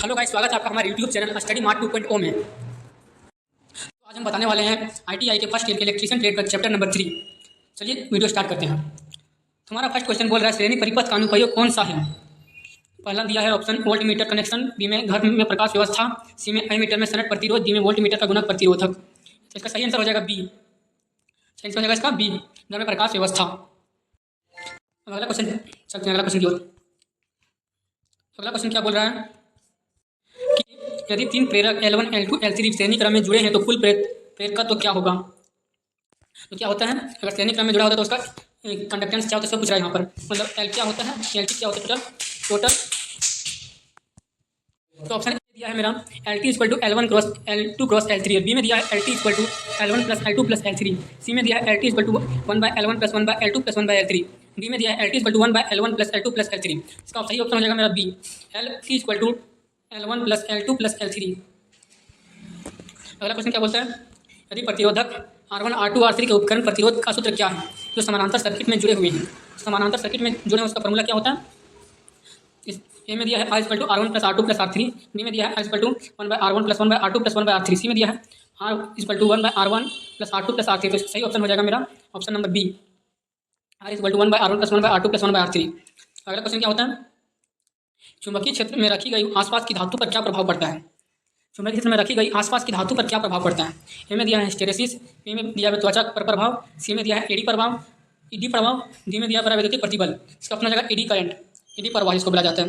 Hello guys, स्वागत है आपका हमारे यूट्यूब चैनल स्टडी मार्ट 2.0 में। तो आज हम बताने वाले हैं आईटीआई के फर्स्ट ईयर के इलेक्ट्रीशियन ट्रेड का चैप्टर नंबर 3। चलिए वीडियो स्टार्ट करते हैं। तुम्हारा फर्स्ट क्वेश्चन बोल रहा है श्रेणी परिपथ का अनुप्रयोग कौन सा है। पहला दिया है option voltmeter connection, B में घर में प्रकाश व्यवस्था, सी में एमीटर में सनट प्रतिरोध, डी में वोल्ट मीटर का गुणक प्रतिरोधक। तो इसका सही आंसर हो जाएगा बी। सही आंसर हो जाएगा इसका बी, घर में प्रकाश व्यवस्था। अगला क्वेश्चन चलते हैं अगला क्वेश्चन की ओर। अगला क्वेश्चन क्या बोल रहा है कि यदि तीन प्रेरक L1, L2, L3 श्रेणी क्रम में जुड़े हैं तो कुल प्रेरक तो क्या होगा। तो क्या होता है, अगर श्रेणी क्रम में जुड़ा होता है तो उसका कंडक्टेंस क्या होता है सब पूछ रहा है यहाँ पर। मतलब L क्या होता है, L क्या होता है टोटल। तो ऑप्शन ए दिया है मेरा LT = L1 cross L2 cross L3, B में दिया है LT = L1 + L2 + L3, सी में दिया है LT = 1/L1 + 1/L2 + 1/L3, D में दिया है LT = 1/L1 + L2 + L3। इसका सही ऑप्शन हो जाएगा मेरा B, LT = L1 + L2 + L3। अगला क्वेश्चन क्या बोलता है, यदि प्रतिरोधक R1, R2, R3 के उपकरण प्रतिरोध का सूत्र क्या है जो समानांतर सर्किट में जुड़े हुए हैं। समानांतर सर्किट में जुड़े हैं उसका फॉर्मूला क्या होता है। इस ए में दिया है I = R1 + R2 + R3, B में दिया है I = 1/R1 + 1/R2 + 1/R3, सी में दिया है R = 1/R1 + R2 + R3। तो सही ऑप्शन हो जाएगा मेरा option number B, R = 1/R1 + 1/R2 + 1/R3। अगला क्वेश्चन क्या होता है, चुंबकीय क्षेत्र में रखी गई आसपास की धातु पर क्या प्रभाव पड़ता है। चुंबकीय क्षेत्र में रखी गई आसपास की धातु पर क्या प्रभाव पड़ता है। ए में दिया है हिस्टेरेसिस, बी में दिया है त्वचा पर प्रभाव, सी में दिया है ईडी प्रभाव, डी में दिया है विद्युतीय प्रतिबल। इसका अपना जगह ईडी करंट, ईडी प्रवाह इसको बोला जाता है।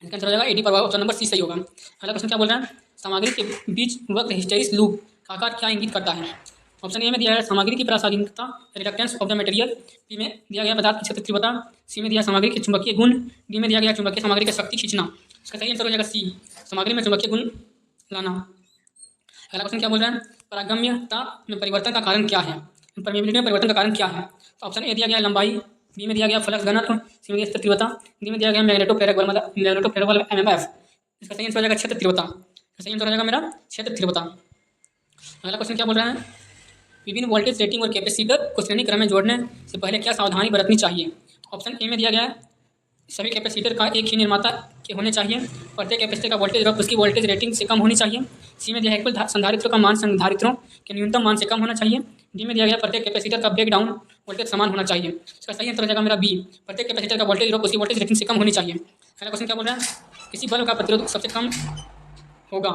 इसका आंसर हो जाएगा ईडी प्रभाव, ऑप्शन नंबर सी सही होगा। अगला क्वेश्चन क्या बोल रहा है, सामग्री के बीच वक्र हिस्टेरिस लूप का आकार क्या इंगित करता है। ऑप्शन ए में दिया है सामग्री की प्रासंगिकता, रिडक्टेंस ऑफ द मटेरियल, बी में दिया गया पदार्थ की क्षेत्र तीव्रता, सी में दिया सामग्री के चुंबकीय गुण, डी में दिया गया चुंबकीय सामग्री की शक्ति खींचना। इसका सही आंसर हो जाएगा सी, सामग्री में चुंबकीय गुण लाना। अगला क्वेश्चन क्या बोल रहा है, पारगम्यता में परिवर्तन का कारण क्या है, परमेबिलिटी में परिवर्तन का कारण क्या है। तो ऑप्शन ए दिया गया लंबाई, बी में दिया गया फ्लक्स घनत्व, सी में दिया तीव्रता, डी में दिया गया मैग्नेटोफेरेक बल मतलब मैग्नेटोफेरेक बल MMF। इसका सही आंसर हो जाएगा क्षेत्र तीव्रता। सही आंसर हो जाएगा मेरा क्षेत्र तीव्रता। अगला क्वेश्चन क्या बोल रहा है, विभिन्न वोल्टेज रेटिंग और कैपेसिटर को श्रेणी क्रम में जोड़ने से पहले क्या सावधानी बरतनी चाहिए। ऑप्शन ए में दिया गया है सभी कैपेसिटर का एक ही निर्माता के होने चाहिए, प्रत्येक कैपेसिटर का वोल्टेज ड्रॉप उसकी वोल्टेज रेटिंग से कम होनी चाहिए, सी में दिया है कुल संधारित्रों का मान संधारित्रों के न्यूनतम मान से कम होना चाहिए, डी में दिया गया प्रत्येक कैपेसिटर का ब्रेक डाउन वोल्टेज समान होना चाहिए। इसका सही आंसर हो जाएगा मेरा बी, प्रत्येक कैपेसिटर का वोल्टेज ड्रॉप उसकी वोल्टेज रेटिंग से कम होनी चाहिए। अगला क्वेश्चन क्या बोल रहा है, किसी बल्ब का प्रतिरोध सबसे कम होगा,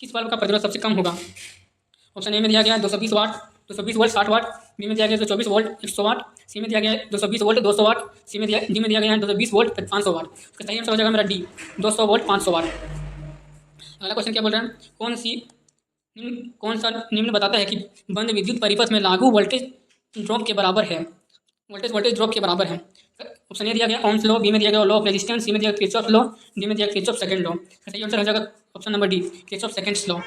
किस बल्ब का प्रतिरोध सबसे कम होगा। ऑप्शन ए में दिया गया 220 वाट 220 वोल्ट 60 वाट, बी में दिया गया 224 वोल्ट 100 वाट, सी में दिया गया 220 वोल्ट 200 वाट, डी में दिया गया 220 वोल्ट 500 वाट। इसका सही आंसर हो जाएगा मेरा डी, 200 वोल्ट 500 वाट। अगला क्वेश्चन क्या बोल रहा है, कौन सा निम्न बताता है कि बंद विद्युत परिपथ में लागू वोल्टेज ड्रॉप के बराबर है, वोल्टेज ड्रॉप के बराबर है। ऑप्शन ए दिया गया ओम्स लॉ, बी में दिया गया लॉ ऑफ रेजिस्टेंस, सी में दिया किरचॉफ लॉ, डी में दिया किरचॉफ सेकंड लॉ। सही आंसर हो जाएगा option number D, Kirchhoff seconds law.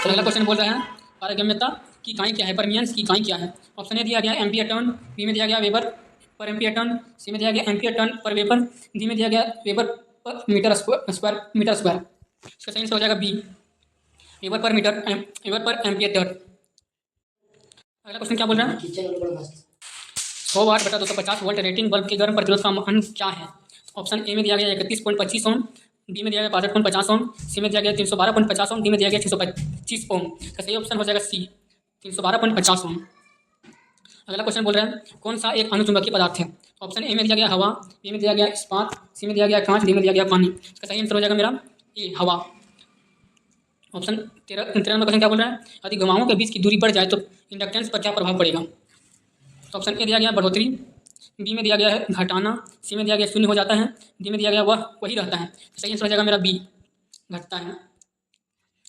तो अगला क्वेश्चन बोल रहा है पारगम्यता की इकाई क्या है, परमियंस की इकाई क्या है। ऑप्शन ए दिया गया एम्पियर टर्न, बी में दिया गया वेबर पर एम्पियर टर्न, सी में दिया गया एम्पियर टर्न पर वेबर, डी में दिया गया वेबर पर मीटर स्क्वायर। इसका सही आंसर हो जाएगा B, weber per ampere turn. अगला क्वेश्चन क्या बोल रहा है, 100 वाट बटा 250 वोल्ट रेटिंग बल्ब के गर्म प्रतिरोध का मान क्या है। ऑप्शन ए में दिया गया 31.25 ओम, बी में दिया गया 62.50 ओम, सी में दिया गया 312.50 ओम, डी में दिया गया 625 ओम। का सही ऑप्शन हो जाएगा सी, 312.50 ओम। अगला क्वेश्चन बोल रहा है कौन सा एक अनुचुंबकीय पदार्थ है। ऑप्शन ए में दिया गया हवा, बी में दिया गया इस्पात, सी में दिया गया कांच, डी में दिया गया पानी। इसका सही आंसर हो जाएगा मेरा ए, हवा। ऑप्शन 13 नंबर क्वेश्चन क्या बोल रहा है, यदि गवाहों के बीच की दूरी बढ़ जाए तो इंडक्टेंस पर क्या प्रभाव पड़ेगा। तो ऑप्शन ए दिया गया बढ़ोतरी, बी में दिया गया है घटाना, सी में दिया गया शून्य हो जाता है, डी में दिया गया वह वही रहता है। सही आंसर हो जाएगा मेरा बी, घटता है।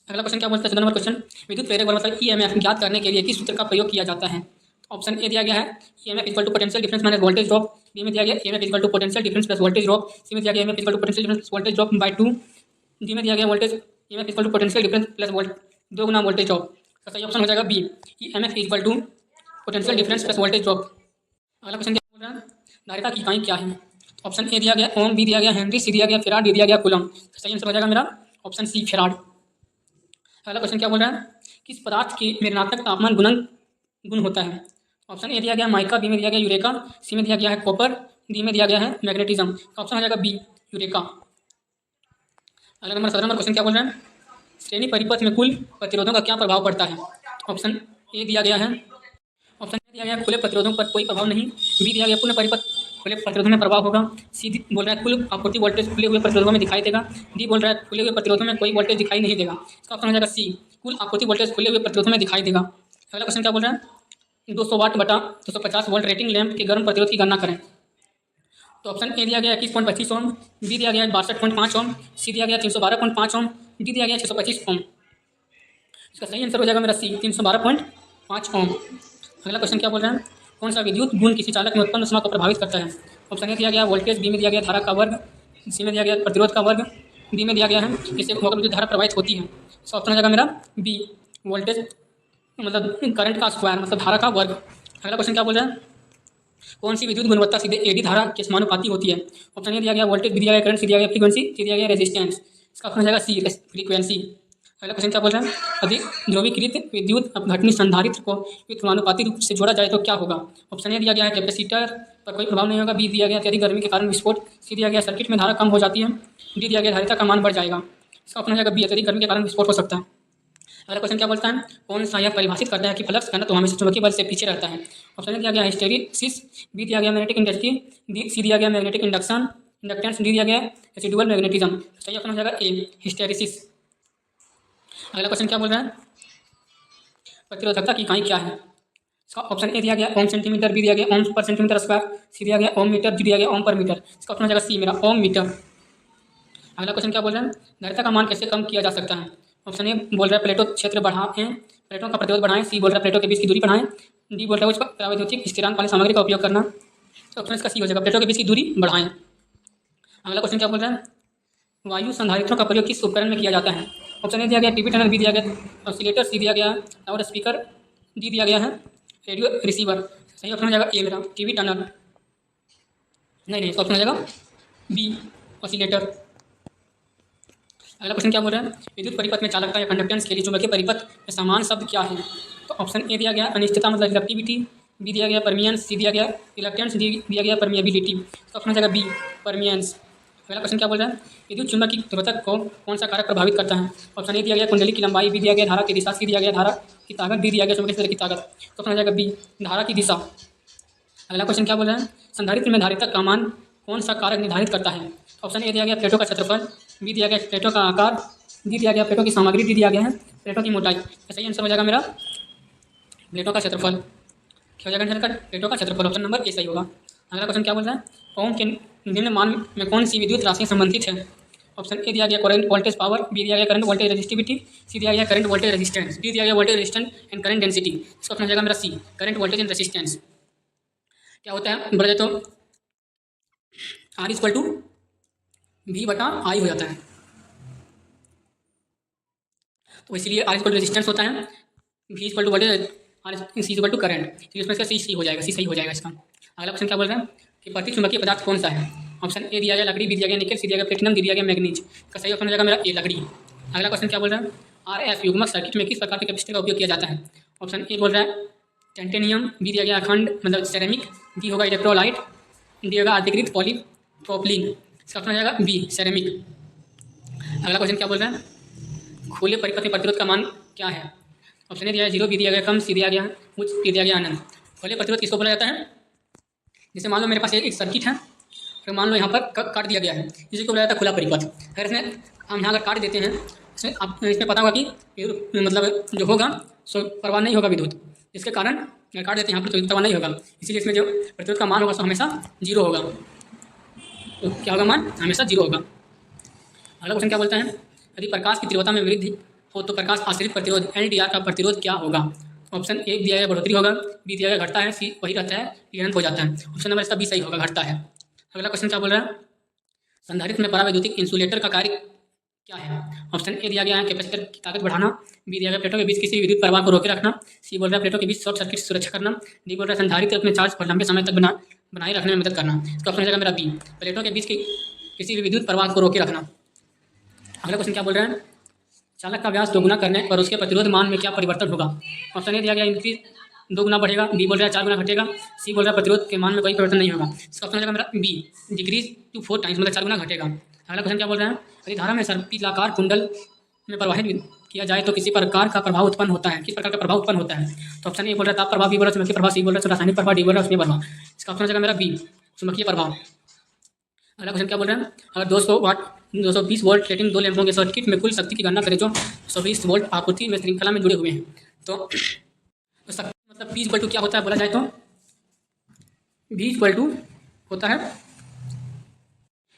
अगला क्वेश्चन क्या बोलता है 14 नंबर क्वेश्चन, विद्युत प्रेरक बल मतलब EMF ज्ञात करने के लिए किस सूत्र का प्रयोग किया जाता है। ऑप्शन ए दिया गया है EMF = potential difference minus voltage drop, B में दिया गया EMF = potential difference plus voltage drop, C में दिया गया EMF = potential difference voltage drop by 2, D में दिया गया EMF = पोटेंशियल डिफरेंस प्लस 2 गुना वोल्टेज ड्रॉप। का सही ऑप्शन हो जाएगा B, EMF = potential difference plus voltage drop. अगला क्वेश्चन क्या बोल रहा है, धारिता की इकाई क्या है। ऑप्शन ए दिया गया ओम, बी दिया गया हेनरी, सी दिया गया फेराड, डी दिया गया कूलम। सही आंसर हो जाएगा मेरा ऑप्शन सी, फेराड। अगला क्वेश्चन क्या बोल रहा है, किस पदार्थ की ऋणात्मक तापमान गुण होता है। ऑप्शन ए दिया गया माइका, बी में दिया गया यूरेका, सी में दिया गया है कॉपर, डी में दिया गया है मैग्नेटिज्म। ऑप्शन हो जाएगा बी, यूरेका। अगला नंबर 17 नंबर क्वेश्चन क्या बोल रहा है, श्रेणी परिपथ में कुल प्रतिरोधों का क्या प्रभाव पड़ता है। ऑप्शन ए दिया गया है, ऑप्शन ए दिया गया है खुले प्रतिरोधों पर कोई प्रभाव नहीं, बी दिया गया पूर्ण परिपथ खुले प्रतिरोधों में प्रभाव होगा, सी बोल रहा है कुल आपूर्ति वोल्टेज खुले हुए प्रतिरोधों में दिखाई देगा, डी बोल रहा है खुले हुए प्रतिरोधों में कोई वोल्टेज दिखाई नहीं देगा। इसका ऑप्शन हो जाएगा सी, कुल आपूर्ति वोल्टेज खुले हुए प्रतिरोधों में दिखाई देगा। अगला क्वेश्चन क्या बोल रहा है, 200 वाट बटा 250 वोल्ट रेटिंग लैंप के गर्म प्रतिरोध की गणना करें। तो ऑप्शन ए दिया गया 21.25 ओम, बी दिया गया 62.5 ओम, सी दिया गया 312.5 ओम, डी दिया गया 625 ओम। इसका सही आंसर हो जाएगा मेरा सी, 312.5 ओम। अगला क्वेश्चन क्या बोल रहा है, कौन सा विद्युत गुण किसी चालक में उत्पन्न ऊष्मा को प्रभावित करता है। ऑप्शन ए दिया गया वोल्टेज, बी में दिया गया धारा का वर्ग, सी में दिया गया प्रतिरोध का वर्ग, डी में दिया गया है इससे होकर विद्युत धारा प्रवाहित होती है। इसका ऑप्शन हो जाएगा मेरा बी, वोल्टेज मतलब करंट का स्क्वायर मतलब धारा का वर्ग। अगला क्वेश्चन क्या बोल रहा है, कौन सी विद्युत गुणवत्ता सीधे एडी धारा के समानुपाती होती है। ऑप्शन ए दिया गया वोल्टेज, बी दिया गया करंट, सी दिया गया फ्रीक्वेंसी, सी दिया गया रेजिस्टेंस। इसका ऑप्शन हो जाएगा सी, फ्रीक्वेंसी। अगला क्वेश्चन क्या बोल रहा है, अधिक ध्रुवीकृत विद्युत अपघटनी संधारित्र को समानुपाती रूप से जोड़ा जाए तो क्या होगा। ऑप्शन ए दिया गया है कैपेसिटर पर कोई प्रभाव नहीं होगा, बी दिया गया अत्यधिक गर्मी के कारण विस्फोट, सी दिया गया सर्किट में धारा कम हो जाती है, डी दिया गया धारिता का मान बढ़ जाएगा। इसका ऑप्शन हो जाएगा बी, अत्यधिक गर्मी के कारण विस्फोट हो सकता है। अगला क्वेश्चन क्या बोलता है, कौन सा यह परिभाषित करता है कि फ्लक्स घनत्व हमेशा चुंबकीय बल से पीछे रहता है। ऑप्शन ए दिया गया हिस्टेरिसिस, बी दिया गया मैग्नेटिक इंटेंसिटी, सी दिया गया मैग्नेटिक इंडक्टेंस, डी दिया गया रेसिडुअल मैग्नेटिज्म। सही ऑप्शन हो जाएगा ए, हिस्टेरिसिस। अगला क्वेश्चन क्या बोल रहा है, प्रतिरोधकता की इकाई क्या है। इसका ऑप्शन ए दिया गया ओम सेंटीमीटर, बी दिया गया ओम पर सेंटीमीटर स्क्वायर, सी दिया गया ओम मीटर, डी दिया गया ओम पर मीटर। इसका ऑप्शन हो जाएगा सी, मेरा ओम मीटर। अगला क्वेश्चन क्या बोल रहा है, धारिता का मान कैसे कम किया जा सकता है। ऑप्शन ए बोल रहा है प्लेटो क्षेत्र बढ़ाएं, प्लेटों का प्रतिरोध बढ़ाएं, सी बोल रहा है प्लेटों के बीच की दूरी बढ़ाएं, डी बोल रहा है उस प्रावैद्युतिक स्थिरांक वाली सामग्री का उपयोग करना। तो ऑप्शन इसका सी हो जाएगा, प्लेटों के बीच की दूरी बढ़ाएं। अगला क्वेश्चन क्या बोल रहा है, वायु संधारित्रों का प्रयोग किस उपकरण में किया जाता है। ऑप्शन ए दिया गया टीवी टनल, बी दिया गया ऑसिलेटर, सी दिया गया लाउड स्पीकर, डी दिया गया है रेडियो रिसीवर। सही ऑप्शन हो जाएगा ए, मेरा टीवी टनल। नहीं, इसका ऑप्शन हो जाएगा बी, ऑसिलेटर। अगला क्वेश्चन क्या बोल रहा है, विद्युत परिपथ में चालकता या कंडक्टेंस के लिए चुंबकीय परिपथ में समान शब्द क्या है। तो ऑप्शन ए दिया गया अनिश्चितता मतलब रिडक्टिविटी, बी दिया गया परमियंस, सी दिया गया रिलक्टेंस, डी दिया गया परमिएबिलिटी। तो ऑप्शन हो जाएगा बी, परमियंस। अगला क्वेश्चन क्या बोल रहा है, विद्युत चुंबक की ध्रुवता को कौन सा कारक प्रभावित करता है। ऑप्शन ए दिया गया कुंडली की लंबाई, बी दिया गया धारा की दिशा, सी दिया गया धारा की ताकत, डी दिया गया चुंबकीय क्षेत्र की ताकत। तो ऑप्शन हो जाएगा बी, धारा की दिशा। अगला क्वेश्चन क्या बोल रहा है, संधारित्र में धारिता का मान कौन सा कारक निर्धारित करता है। ऑप्शन ए दिया गया प्लेटों का क्षेत्रफल, बी दिया गया प्लेटों का आकार, डी दिया गया प्लेटों की सामग्री, डी दिया गया है प्लेटों की मोटाई। तो सही आंसर हो जाएगा मेरा प्लेटों का क्षेत्रफल। क्या हो जाएगा आंसर का, प्लेटों का क्षेत्रफल। ऑप्शन नंबर ए सही होगा। अगला क्वेश्चन क्या बोल रहा है, ओम के निम्न मान में कौन सी विद्युत राशियाँ संबंधित है। ऑप्शन ए दिया गया करंट वोल्टेज पावर, बी दिया गया करंट वोल्टेज रेजिस्टिविटी, सी दिया गया करंट वोल्टेज रेजिस्टेंस, डी दिया गया voltage resistance and current density. इसका ऑप्शन हो जाएगा मेरा सी, करंट वोल्टेज एंड रेजिस्टेंस। क्या होता है बढ़ जाए तो आर इक्वल टू वी बटा आई हो जाता है, तो इसलिए आर इक्वल टू रेजिस्टेंस होता है, V equal to voltage, R C equal to current. तो इसमें इसका सी हो जाएगा, सी सही हो जाएगा इसका। अगला क्वेश्चन क्या बोल रहा है कि प्रति चुंबकीय पदार्थ कौन सा है। ऑप्शन ए दिया गया लकड़ी, बी दिया गया निकल, सी दिया गया प्लेटिनम, डी दिया गया मैग्नीज। इसका सही ऑप्शन हो जाएगा मेरा ए, लकड़ी। अगला क्वेश्चन क्या बोल रहा है, आर एफ युग्मक सर्किट में किस प्रकार के कैपेसिटर का उपयोग किया जाता है। ऑप्शन ए बोल रहा है टेंटेनियम, बी दिया गया अखंड मतलब सेरेमिक, डी होगा इलेक्ट्रोलाइट, डी होगा अधिकृत पॉलीप्रोपिलीन। इसका ऑप्शन हो जाएगा बी, सेरेमिक। अगला क्वेश्चन क्या बोल रहा है, खुले परिपथ में प्रतिरोध का मान क्या है। ऑप्शन ए दिया है 0, बी दिया गया कम, सी दिया गया उच्च, डी दिया गया अनंत। खुले प्रतिरोध किसको बोला जाता है, जैसे मान लो मेरे पास एक सर्किट है और मान लो यहाँ पर काट दिया गया है, इसी को बोला जाता है खुला परिपथ। अगर इसमें हम यहाँ अगर काट देते हैं इसमें आप इसमें पता होगा कि मतलब जो होगा सो प्रवाह नहीं होगा विद्युत, जिसके कारण अगर काट देते हैं यहाँ पर तो प्रवाह नहीं होगा, इसीलिए इसमें जो प्रतिरोध का मान होगा सो हमेशा 0 होगा। तो क्या होगा, मान हमेशा 0 होगा। अगला क्वेश्चन क्या बोलता है, यदि प्रकाश की तीव्रता में वृद्धि हो तो प्रकाश आश्रित प्रतिरोध LDR का प्रतिरोध क्या होगा। ऑप्शन ए दिया गया बढ़ोतरी होगा, बी दिया गया घटता है, सी वही रहता है, डी अनंत हो जाता है। ऑप्शन नंबर इसका बी सही होगा, घटता है। अगला क्वेश्चन क्या बोल रहा है, संधारित्र में परावैद्युतिक इंसुलेटर का कार्य क्या है। ऑप्शन ए दिया गया है कैपेसिटर की ताकत बढ़ाना, बी दिया गया प्लेटों के बीच किसी भी विद्युत प्रवाह को रोके रखना, सी बोल रहा है प्लेटों के बीच शॉर्ट सर्किट से सुरक्षा करना, डी बोल रहा है संधारित्र अपने चार्ज पर लंबे समय तक बनाए रखने में मदद करना। इसका ऑप्शन हो जाएगा मेरा बी, प्लेटों के बीच किसी भी विद्युत प्रवाह को रोके रखना। अगला क्वेश्चन क्या बोल रहा है, चालक का व्यास दोगुना करने पर उसके प्रतिरोध मान में क्या परिवर्तन होगा। ऑप्शन ए दिया गया इंक्रीज 2 गुना बढ़ेगा, बी बोल रहा है 4 गुना घटेगा, सी बोल रहा है प्रतिरोध के मान में कोई परिवर्तन नहीं होगा। इसका ऑप्शन हो जाएगा मेरा बी, डिक्रीज टू 4 टाइम्स मतलब 4 गुना घटेगा। अगला क्वेश्चन क्या बोल रहे हैं, यदि धारा में सर्पिलाकार कुंडल में प्रवाहित किया जाए तो किसी प्रकार का प्रभाव उत्पन्न होता है, किस प्रकार का प्रभाव उत्पन्न होता है। तो ऑप्शन ए बोल रहा है ताप प्रभाव, बी बोल रहा है चुंबकीय प्रभाव, सी बोल रहा है रासायनिक प्रभाव, डी बोल रहा है उष्मीय प्रभाव। इसका ऑप्शन हो जाएगा मेरा बी, चुंबकीय प्रभाव। अगला क्वेश्चन क्या बोल रहे हैं, अगर 220 वोल्ट रेटिंग 2 लैंपों के सर्किट में कुल शक्ति की गणना करें जो 120 वोल्ट आपूर्ति में श्रृंखला में जुड़े हुए हैं, तो शक्ति मतलब P इक्वल टू क्या होता है बोला जाए तो V इक्वल टू होता है,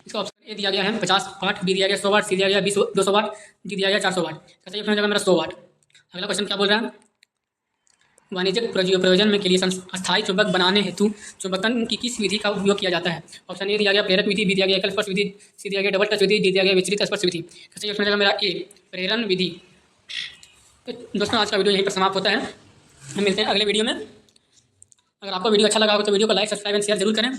इसका ऑप्शन ए दिया गया है 50 वाट, बी दिया गया 100 वाट, सी दिया गया 200 वाट, डी दिया गया 400 वाट। कैसे ऑप्शन हो जाएगा मेरा 100 वाट। अगला क्वेश्चन क्या बोल रहा है, वाणिज्यिक प्रयोजन में के लिए अस्थायी चुंबक बनाने हेतु चुंबकन की किस विधि का उपयोग किया जाता है। ऑप्शन ए दिया गया प्रेरक विधि, बी दिया गया एकल स्पर्श विधि, सी दिया गया डबल टच विधि, डी दिया गया विचलित स्पर्श विधि। कैसे ऑप्शन हो जाएगा मेरा ए, प्रेरण विधि। तो दोस्तों आज का वीडियो यहीं पर समाप्त होता है, हम मिलते हैं अगले वीडियो में। अगर आपको वीडियो अच्छा लगा हो तो वीडियो को लाइक, सब्सक्राइब एंड शेयर जरूर करें।